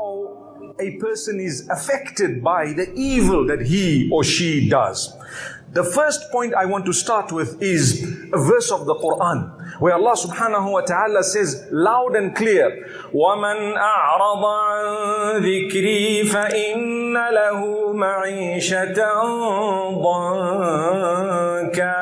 how a person is affected by the evil that he or she does. The first point I want to start with is a verse of the Quran, where Allah subhanahu wa ta'ala says loud and clear, وَمَنْ أَعْرَضَ عَنْ ذِكْرِي فَإِنَّ لَهُ مَعِيشَةً ضَنْكًا.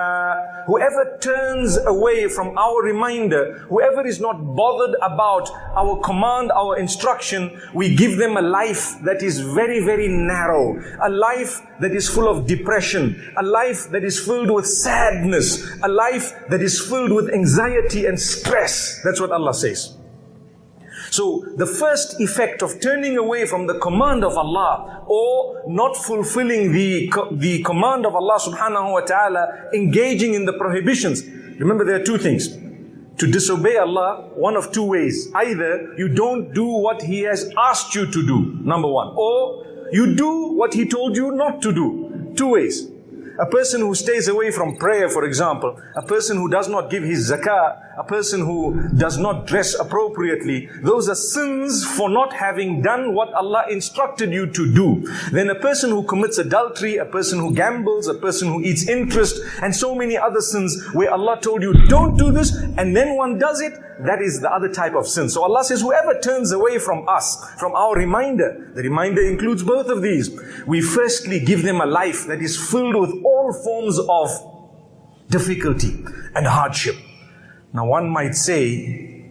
Whoever turns away from our reminder, whoever is not bothered about our command, our instruction, we give them a life that is very, very narrow, a life that is full of depression, a life that is filled with sadness, a life that is filled with anxiety and stress. That's what Allah says. So the first effect of turning away from the command of Allah, or not fulfilling the command of Allah subhanahu wa ta'ala, engaging in the prohibitions. Remember, there are two things. To disobey Allah, one of two ways. Either you don't do what He has asked you to do, number one. Or you do what He told you not to do. Two ways. A person who stays away from prayer, for example, a person who does not give his zakah, a person who does not dress appropriately, those are sins for not having done what Allah instructed you to do. Then a person who commits adultery, a person who gambles, a person who eats interest, and so many other sins where Allah told you don't do this, and then one does it, that is the other type of sin. So Allah says, whoever turns away from us, from our reminder, the reminder includes both of these. We firstly give them a life that is filled with all forms of difficulty and hardship. Now one might say,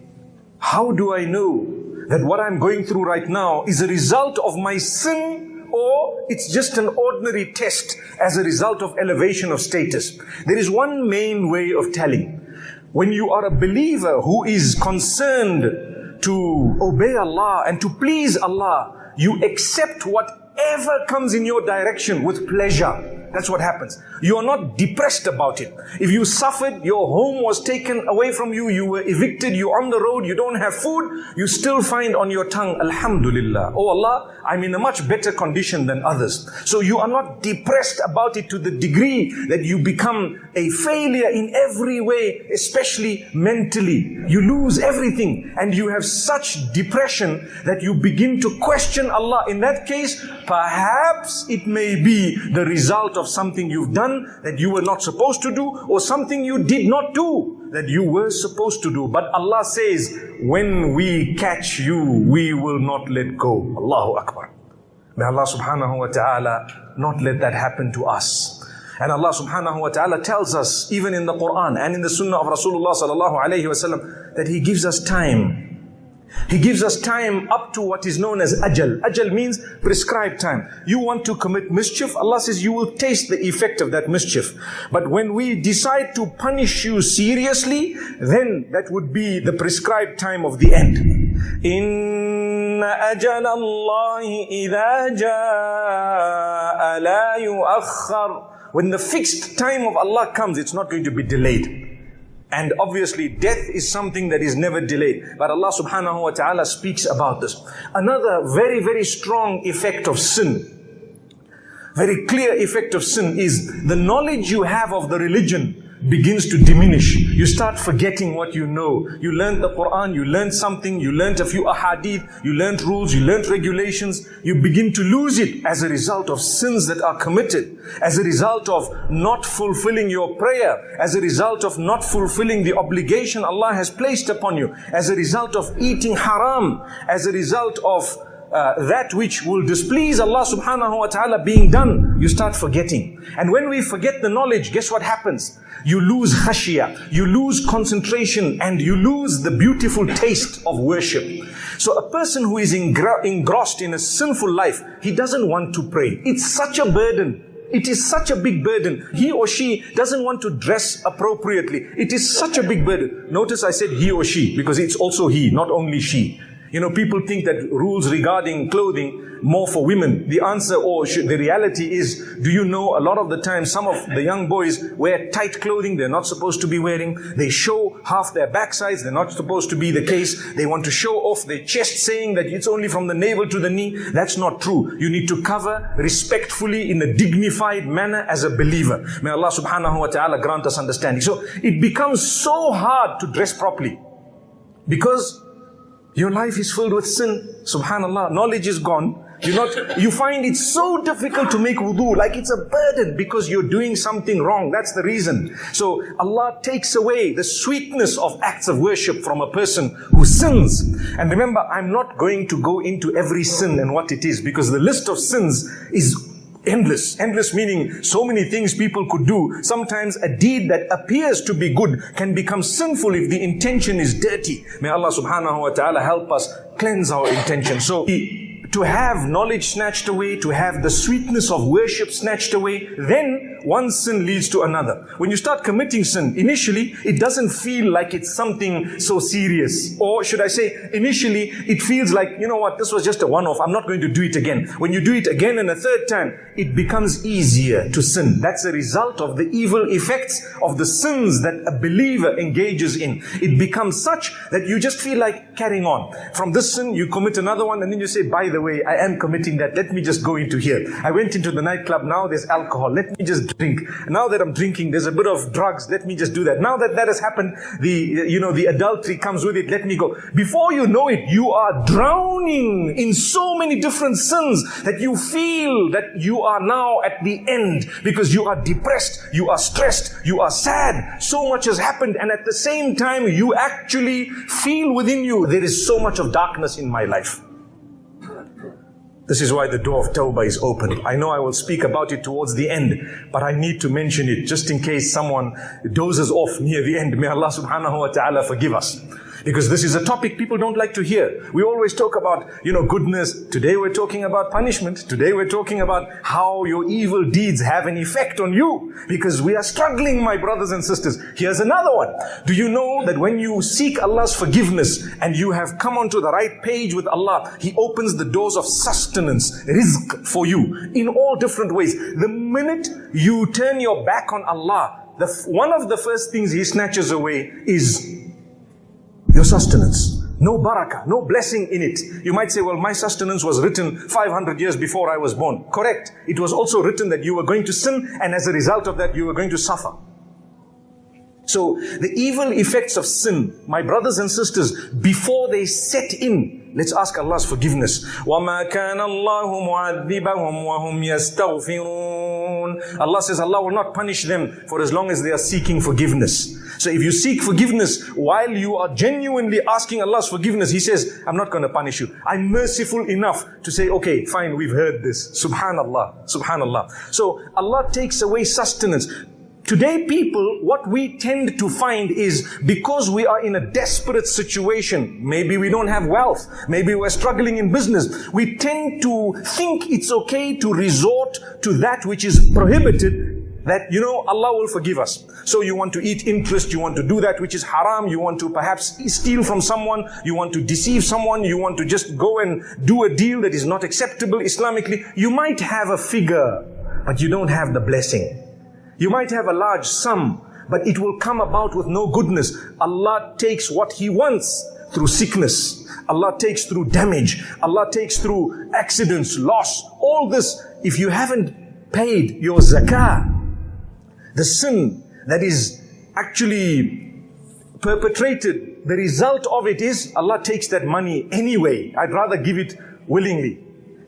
how do I know that what I'm going through right now is a result of my sin, or it's just an ordinary test as a result of elevation of status? There is one main way of telling. When you are a believer who is concerned to obey Allah and to please Allah, you accept whatever comes in your direction with pleasure. That's what happens. You are not depressed about it. If you suffered, your home was taken away from you, you were evicted, you're on the road, you don't have food, you still find on your tongue, Alhamdulillah. Oh Allah, I'm in a much better condition than others. So you are not depressed about it to the degree that you become a failure in every way, especially mentally. You lose everything and you have such depression that you begin to question Allah. In that case, perhaps it may be the result of something you've done that you were not supposed to do, or something you did not do that you were supposed to do. But Allah says, when we catch you, we will not let go. Allahu Akbar. May Allah subhanahu wa ta'ala not let that happen to us. And Allah subhanahu wa ta'ala tells us, even in the Quran and in the Sunnah of Rasulullah sallallahu alayhi wa sallam, that He gives us time. He gives us time up to what is known as ajal. Ajal means prescribed time. You want to commit mischief, Allah says you will taste the effect of that mischief. But when we decide to punish you seriously, then that would be the prescribed time of the end. Inna ajal Allahi idha jaa la yuakhkhar. When the fixed time of Allah comes, it's not going to be delayed. And obviously death is something that is never delayed. But Allah subhanahu wa ta'ala speaks about this. Another very, very strong effect of sin, very clear effect of sin, is the knowledge you have of the religion begins to diminish. You start forgetting what you know. You learned the Quran, you learned something, you learned a few ahadith, you learned rules, you learned regulations. You begin to lose it as a result of sins that are committed, as a result of not fulfilling your prayer, as a result of not fulfilling the obligation Allah has placed upon you, as a result of eating haram, as a result of that which will displease Allah subhanahu wa ta'ala being done. You start forgetting. And when we forget the knowledge, guess what happens? You lose khashiyah, you lose concentration, and you lose the beautiful taste of worship. So a person who is engrossed in a sinful life, he doesn't want to pray. It's such a burden. It is such a big burden. He or she doesn't want to dress appropriately. It is such a big burden. Notice I said he or she, because it's also he, not only she. You know, people think that rules regarding clothing more for women. The answer, or the reality is, do you know, a lot of the time some of the young boys wear tight clothing they're not supposed to be wearing. They show half their backsides, they're not supposed to be the case. They want to show off their chest, saying that it's only from the navel to the knee. That's not true. You need to cover respectfully in a dignified manner as a believer. May Allah subhanahu wa ta'ala grant us understanding. So it becomes so hard to dress properly, because Your life is filled with sin. Subhanallah, knowledge is gone. You find it so difficult to make wudu, like it's a burden because you're doing something wrong. That's the reason. So Allah takes away the sweetness of acts of worship from a person who sins. And remember, I'm not going to go into every sin and what it is, because the list of sins is endless. Endless meaning so many things people could do. Sometimes a deed that appears to be good can become sinful if the intention is dirty. May Allah subhanahu wa ta'ala help us cleanse our intention. So to have knowledge snatched away, to have the sweetness of worship snatched away, then one sin leads to another. When you start committing sin, initially it doesn't feel like it's something so serious. Or should I say, initially it feels like, you know what, this was just a one-off, I'm not going to do it again. When you do it again and a third time, it becomes easier to sin. That's a result of the evil effects of the sins that a believer engages in. It becomes such that you just feel like carrying on. From this sin, you commit another one, and then you say, by the way, I am committing that. Let me just go into here. I went into the nightclub. Now there's alcohol. Let me just drink. Now that I'm drinking, there's a bit of drugs. Let me just do that. Now that that has happened, the adultery comes with it. Let me go. Before you know it, you are drowning in so many different sins that you feel that you are now at the end, because you are depressed, you are stressed, you are sad. So much has happened, and at the same time, you actually feel within you, there is so much of darkness in my life. This is why the door of Tawbah is open. I know I will speak about it towards the end, but I need to mention it just in case someone dozes off near the end. May Allah subhanahu wa ta'ala forgive us. Because this is a topic people don't like to hear. We always talk about, goodness. Today we're talking about punishment. Today we're talking about how your evil deeds have an effect on you. Because we are struggling, my brothers and sisters. Here's another one. Do you know that when you seek Allah's forgiveness and you have come onto the right page with Allah, He opens the doors of sustenance, rizq for you in all different ways. The minute you turn your back on Allah, one of the first things He snatches away is your sustenance. No barakah, no blessing in it. You might say, well, my sustenance was written 500 years before I was born. Correct. It was also written that you were going to sin, and as a result of that, you were going to suffer. So the evil effects of sin, my brothers and sisters, before they set in, let's ask Allah's forgiveness. وَمَا كَانَ اللَّهُ مُعَذِّبَهُمْ وَهُمْ يَسْتَغْفِرُونَ. Allah says Allah will not punish them for as long as they are seeking forgiveness. So if you seek forgiveness while you are genuinely asking Allah's forgiveness, He says, I'm not going to punish you. I'm merciful enough to say, okay, fine, we've heard this. Subhanallah, subhanallah. So Allah takes away sustenance. Today people, what we tend to find is, because we are in a desperate situation, maybe we don't have wealth, maybe we're struggling in business, we tend to think it's okay to resort to that which is prohibited, that, Allah will forgive us. So you want to eat interest, you want to do that which is haram, you want to perhaps steal from someone, you want to deceive someone, you want to just go and do a deal that is not acceptable Islamically. You might have a figure, but you don't have the blessing. You might have a large sum, but it will come about with no goodness. Allah takes what He wants through sickness. Allah takes through damage. Allah takes through accidents, loss. All this, if you haven't paid your zakah, the sin that is actually perpetrated, the result of it is Allah takes that money anyway. I'd rather give it willingly.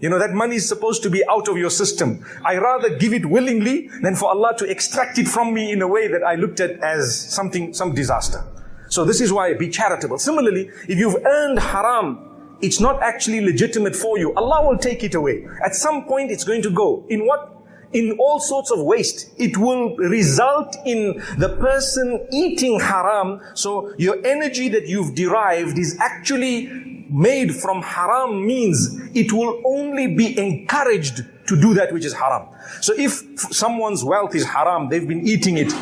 That money is supposed to be out of your system. I rather give it willingly than for Allah to extract it from me in a way that I looked at as some disaster. So this is why, be charitable. Similarly, if you've earned haram, it's not actually legitimate for you. Allah will take it away. At some point it's going to go. In what? In all sorts of waste. It will result in the person eating haram. So your energy that you've derived is actually made from haram, means it will only be encouraged to do that which is haram. So if someone's wealth is haram, they've been eating it,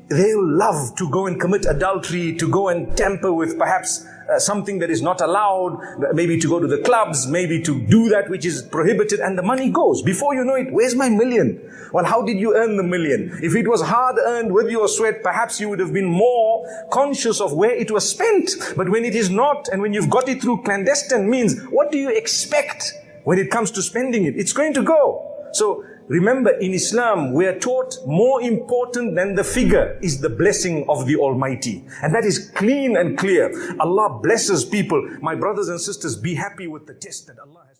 they'll love to go and commit adultery, to go and tamper with perhaps something that is not allowed, maybe to go to the clubs, maybe to do that which is prohibited, and the money goes. Before you know it, where's my million? Well, how did you earn the million? If it was hard earned with your sweat, perhaps you would have been more conscious of where it was spent. But when it is not, and when you've got it through clandestine means, what do you expect when it comes to spending it? It's going to go. So Remember, in Islam, we are taught more important than the figure is the blessing of the Almighty. And that is clean and clear. Allah blesses people. My brothers and sisters, be happy with the test that Allah has.